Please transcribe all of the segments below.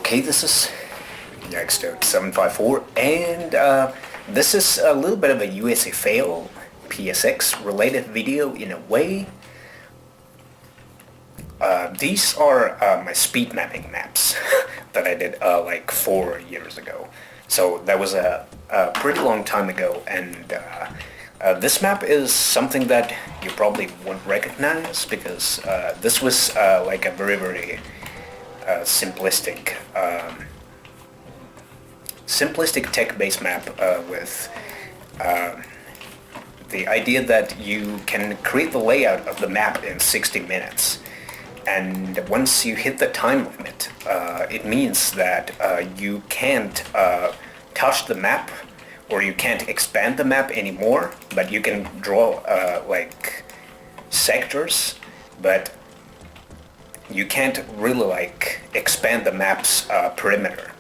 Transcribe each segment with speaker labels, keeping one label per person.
Speaker 1: Okay, this is Yikes754, and this is a little bit of a USA fail PSX related video in a way. These are my speed mapping maps that I did like 4 years ago. So that was a pretty long time ago, and this map is something that you probably won't recognize because this was like a very simplistic tech-based map with the idea that you can create the layout of the map in 60 minutes. And once you hit the time limit, it means that you can't touch the map, or you can't expand the map anymore, but you can draw like sectors, but you can't really like expand the map's perimeter.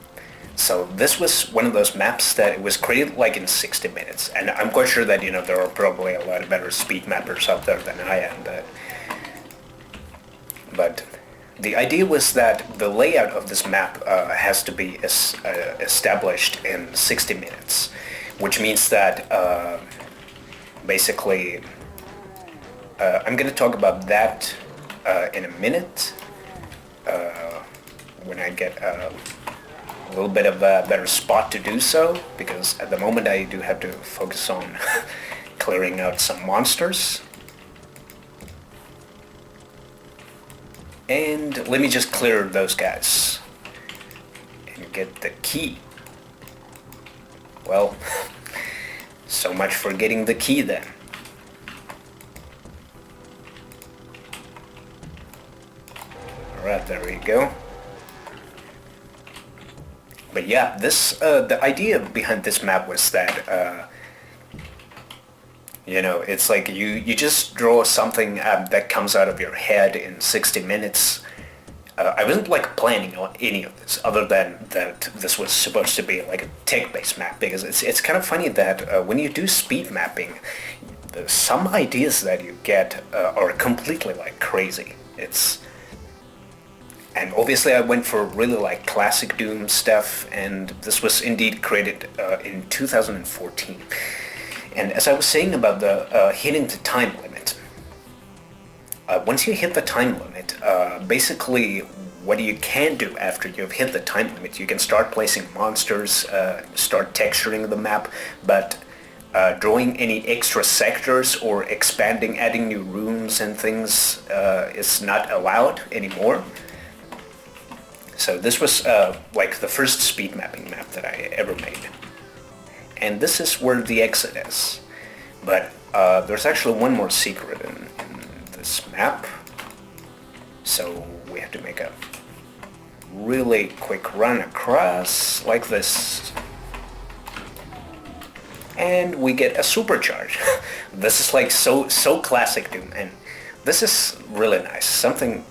Speaker 1: So this was one of those maps that it was created like in 60 minutes, and I'm quite sure that there are probably a lot of better speed mappers out there than I am, but the idea was that the layout of this map has to be established in 60 minutes, which means that basically I'm going to talk about that in a minute when I get a little bit of a better spot to do so, because at the moment I do have to focus on clearing out some monsters. And let me just clear those guys and get the key. Well, so much for getting the key then. Alright, there we go. But yeah, this the idea behind this map was that it's like you just draw something that comes out of your head in 60 minutes. I wasn't like planning on any of this, other than that this was supposed to be like a tech-based map, because it's kind of funny that when you do speed mapping, some ideas that you get are completely like crazy. And obviously I went for really like classic Doom stuff, and this was indeed created in 2014. And as I was saying about the hitting the time limit, once you hit the time limit, basically what you can do after you've hit the time limit, you can start placing monsters, start texturing the map, but drawing any extra sectors or expanding, adding new rooms and things is not allowed anymore. So this was like the first speed mapping map that I ever made. And this is where the exit is. But there's actually one more secret in this map. So we have to make a really quick run across like this. And we get a supercharge. This is like so classic Doom, and this is really nice. Something,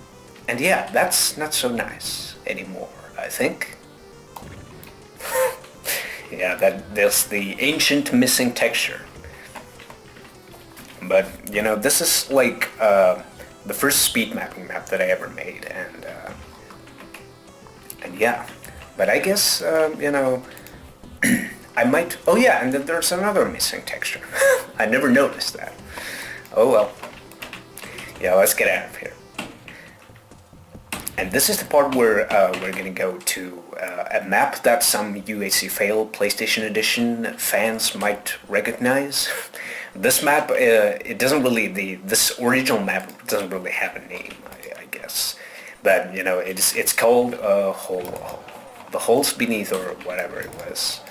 Speaker 1: and yeah, that's not so nice anymore, I think. Yeah, there's the ancient missing texture. But this is like the first speed mapping map that I ever made, and yeah. But I guess I might. Oh yeah, and then there's another missing texture. I never noticed that. Oh well. Yeah, let's get out of here. And this is the part where we're going to go to a map that some UAC Fail PlayStation Edition fans might recognize. This map, this original map doesn't really have a name, I guess. But, it's called The Holes Beneath, or whatever it was.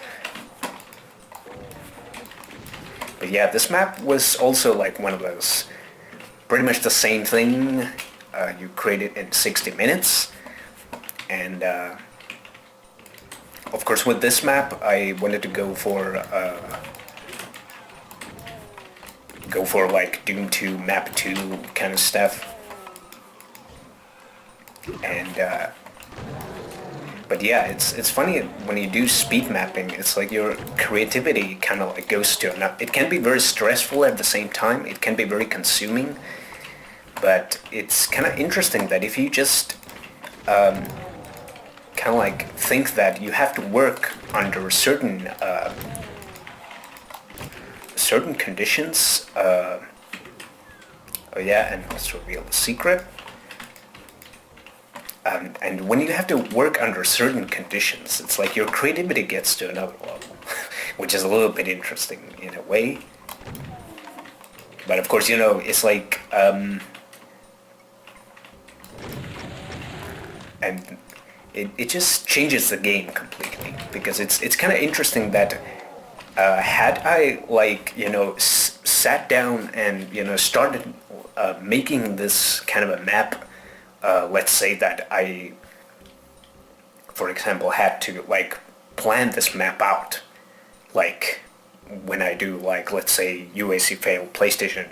Speaker 1: But yeah, this map was also like one of those, pretty much the same thing. You create it in 60 minutes, and of course with this map I wanted to go for like Doom 2 map 2 kind of stuff, and but yeah, it's funny when you do speed mapping, it's like your creativity kind of like goes to it can be very stressful at the same time, it can be very consuming. But it's kind of interesting that if you just kind of like think that you have to work under certain conditions. Oh yeah, and let's reveal the secret. And when you have to work under certain conditions, it's like your creativity gets to another level, which is a little bit interesting in a way. But of course, it's like, and it just changes the game completely, because it's kind of interesting that had I sat down and started making this kind of a map. Let's say that I, for example, had to plan this map out, like when I do let's say UAC Fail PlayStation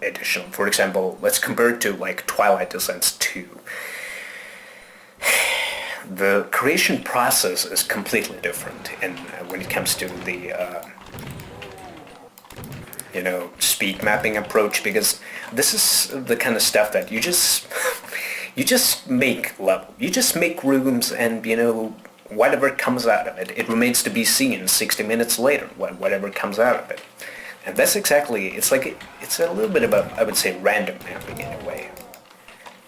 Speaker 1: Edition, for example. Let's compare it to Twilight Descent 2. The creation process is completely different, and when it comes to the speed mapping approach, because this is the kind of stuff that you just make level. You just make rooms, and whatever comes out of it, it remains to be seen 60 minutes later, whatever comes out of it. And that's exactly, it's a little bit of I would say, random mapping in a way.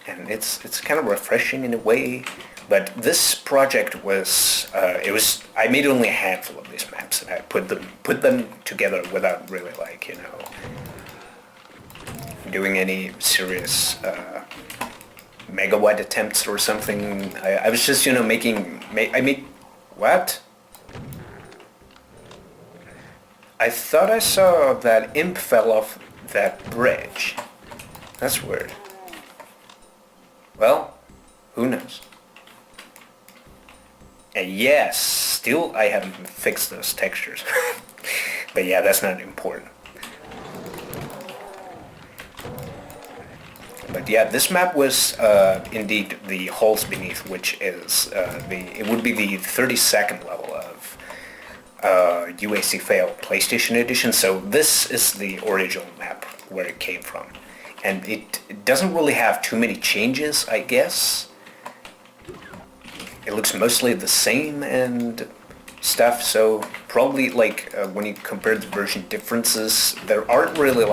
Speaker 1: And it's kind of refreshing in a way. But this project was, I made only a handful of these maps, and I put them together without really doing any serious megawatt attempts or something. I was just, what? I thought I saw that imp fell off that bridge. That's weird. Well, who knows? And yes, still I haven't fixed those textures. But yeah, that's not important. But yeah, this map was indeed the Halls Beneath, which is it would be the 32nd level of UAC Fail PlayStation Edition. So this is the original map where it came from, and it doesn't really have too many changes, I guess. It looks mostly the same and stuff. So probably when you compare the version differences, there aren't really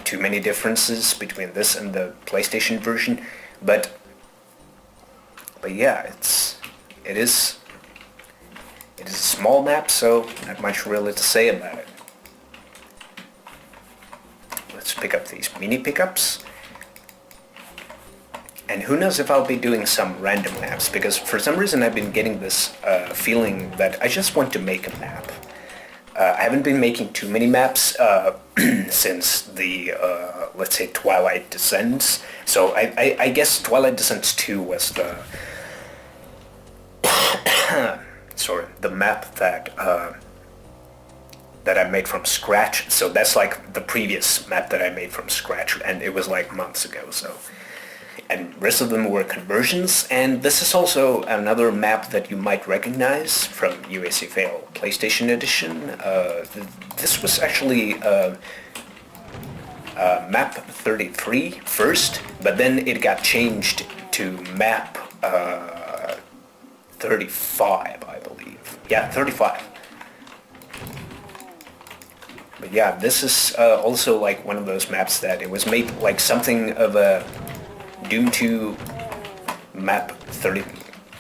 Speaker 1: too many differences between this and the PlayStation version, but yeah, it is a small map, so not much really to say about it. Let's pick up these mini pickups, and who knows if I'll be doing some random maps, because for some reason I've been getting this feeling that I just want to make a map. I haven't been making too many maps since the, let's say, Twilight Descent. So I guess Twilight Descent 2 was the the map that I made from scratch. So that's the previous map that I made from scratch, and it was months ago. So, and rest of them were conversions, and this is also another map that you might recognize from UAC Fail PlayStation Edition. This was actually map 33 first, but then it got changed to map 35, I believe. Yeah, 35. But yeah, this is also one of those maps that it was made something of a Doom 2 map 30.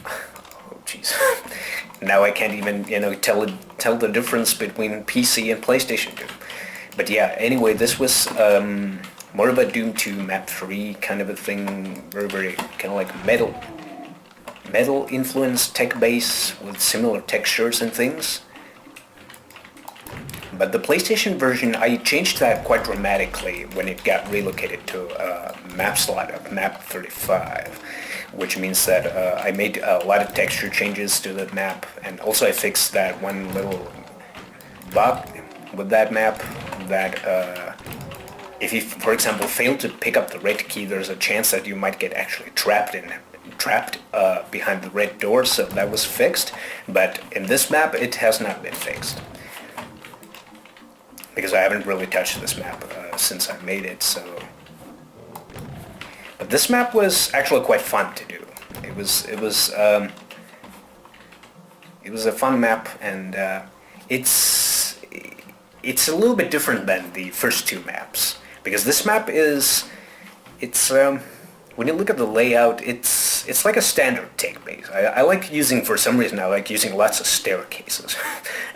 Speaker 1: Oh jeez. Now I can't even tell the difference between PC and PlayStation Doom. But yeah, anyway, this was more of a Doom 2 map 3 kind of a thing, very kind of metal influenced tech base with similar textures and things. But the PlayStation version, I changed that quite dramatically when it got relocated to a map slot of map 35, which means that I made a lot of texture changes to the map, and also I fixed that one little bug with that map that if you, for example, fail to pick up the red key, there's a chance that you might get actually trapped behind the red door, so that was fixed. But in this map, it has not been fixed, because I haven't really touched this map since I made it, so... But this map was actually quite fun to do. it was a fun map, and it's a little bit different than the first two maps, because this map is when you look at the layout, it's like a standard take base. I like using, for some reason, I like using lots of staircases,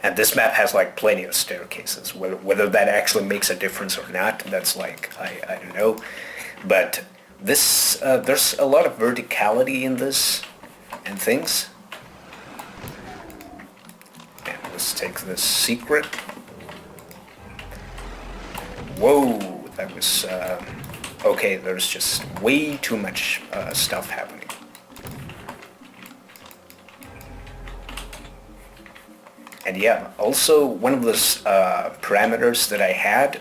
Speaker 1: and this map has like plenty of staircases. Whether that actually makes a difference or not, that's like I don't know, but this there's a lot of verticality in this and things. And let's take this secret. Whoa, that was okay. There's just way too much stuff happening. And yeah, also one of those parameters that I had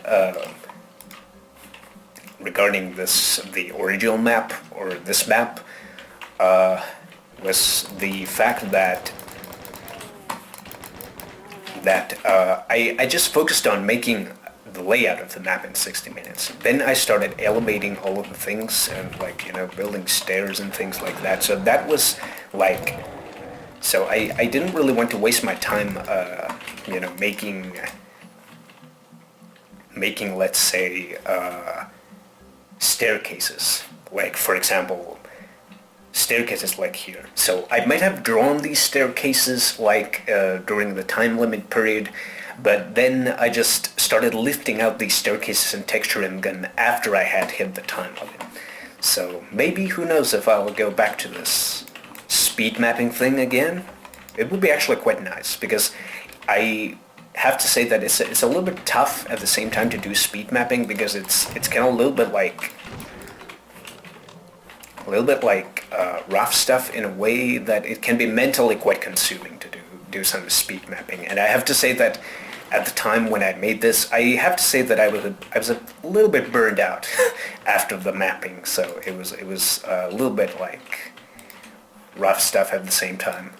Speaker 1: regarding the original map, or this map, was the fact that I just focused on making the layout of the map in 60 minutes. Then I started elevating all of the things and, like, you know, building stairs and things like that. So that was like, so I didn't really want to waste my time, you know, making let's say staircases. Like, for example, staircases like here. So I might have drawn these staircases like during the time limit period, but then I just started lifting out these staircases and texturing them after I had hit the time limit. So maybe, who knows, if I'll go back to this speed mapping thing again. It would be actually quite nice, because I have to say that it's a little bit tough at the same time to do speed mapping, because it's kind of a little bit like rough stuff in a way that it can be mentally quite consuming to do some speed mapping. And I have to say that at the time when I made this, I have to say that I was a little bit burned out after the mapping. So it was a little bit like rough stuff at the same time.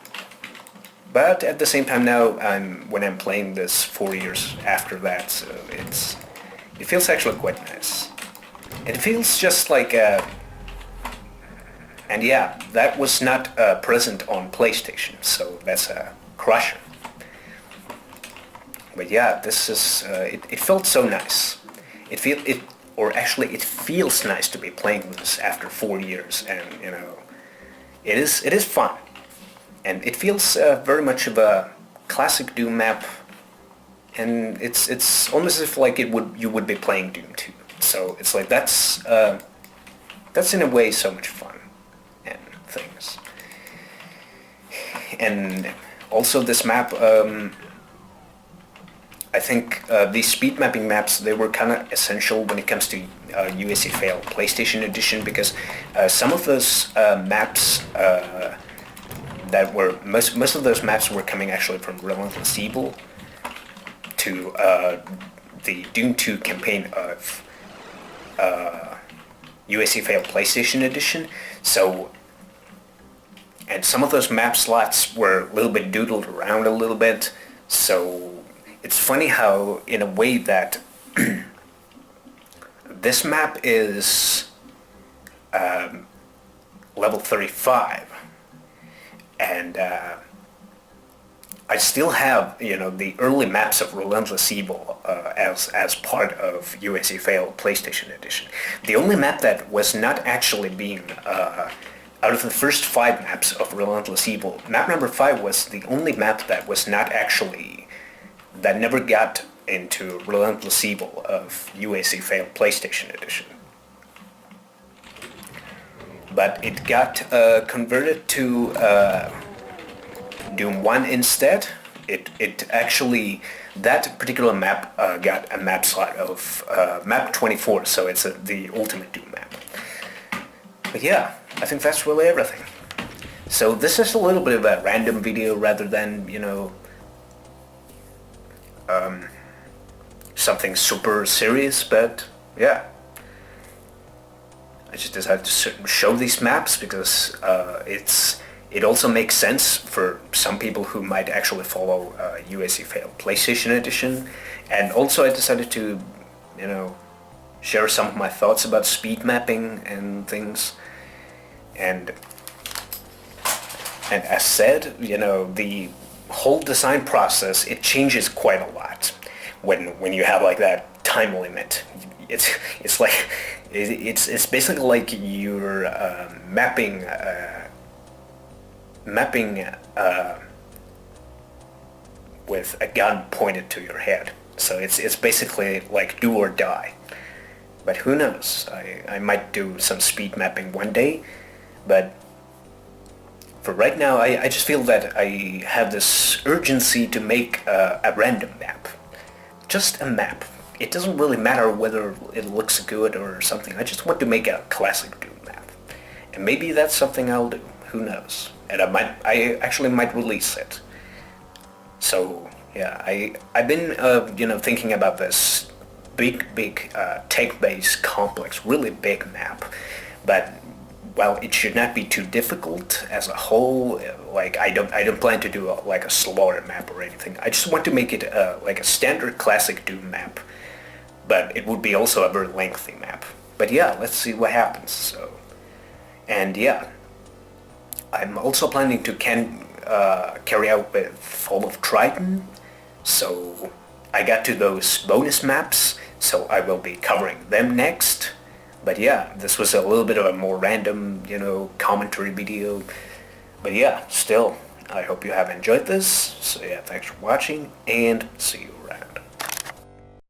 Speaker 1: But at the same time now, when I'm playing this 4 years after that, so it feels actually quite nice. It feels just like and yeah, that was not present on PlayStation, so that's a crusher. But yeah, this is it felt so nice. It feels nice to be playing this after 4 years, and you know, it is fun, and it feels very much of a classic Doom map, and it's almost as if like you would be playing Doom 2. So it's like that's in a way so much fun and things. And also this map, I think these speed mapping maps, they were kind of essential when it comes to USA Fail PlayStation Edition, because some of those maps that were most of those maps were coming actually from Relentless Evil to the Doom 2 campaign of USA Fail PlayStation Edition. So, and some of those map slots were a little bit doodled around a little bit. So it's funny how, in a way, that this map is level 35, and I still have, you know, the early maps of Relentless Evil as part of USA Fail PlayStation Edition. The only map that was not actually being out of the first 5 maps of Relentless Evil, map number 5 was the only map that was not actually, that never got into Relentless Evil of USA Fail PlayStation Edition. But it got converted to Doom 1 instead. It actually, that particular map got a map slot of map 24, so it's the ultimate Doom map. But yeah, I think that's really everything. So this is a little bit of a random video rather than, you know, something super serious, but yeah. I just decided to show these maps because it also makes sense for some people who might actually follow USA Fail PlayStation Edition. And also I decided to, you know, share some of my thoughts about speed mapping and things. And And as said, the whole design process, it changes quite a lot when you have like that time limit. It's like it's basically like you're mapping with a gun pointed to your head. So it's basically like do or die. But who knows? I might do some speed mapping one day, but for right now, I just feel that I have this urgency to make a random map. Just a map. It doesn't really matter whether it looks good or something. I just want to make a classic Doom map. And maybe that's something I'll do. Who knows? And I actually might release it. So yeah, I've been thinking about this big tech-based complex, really big map, but well, it should not be too difficult as a whole. Like I don't plan to do like a slaughter map or anything. I just want to make it like a standard classic Doom map, but it would be also a very lengthy map. But yeah, let's see what happens. So, and yeah, I'm also planning to carry out with Fall of Triton. So I got to those bonus maps, so I will be covering them next. But yeah, this was a little bit of a more random, commentary video. But yeah, still, I hope you have enjoyed this. So yeah, thanks for watching, and see you.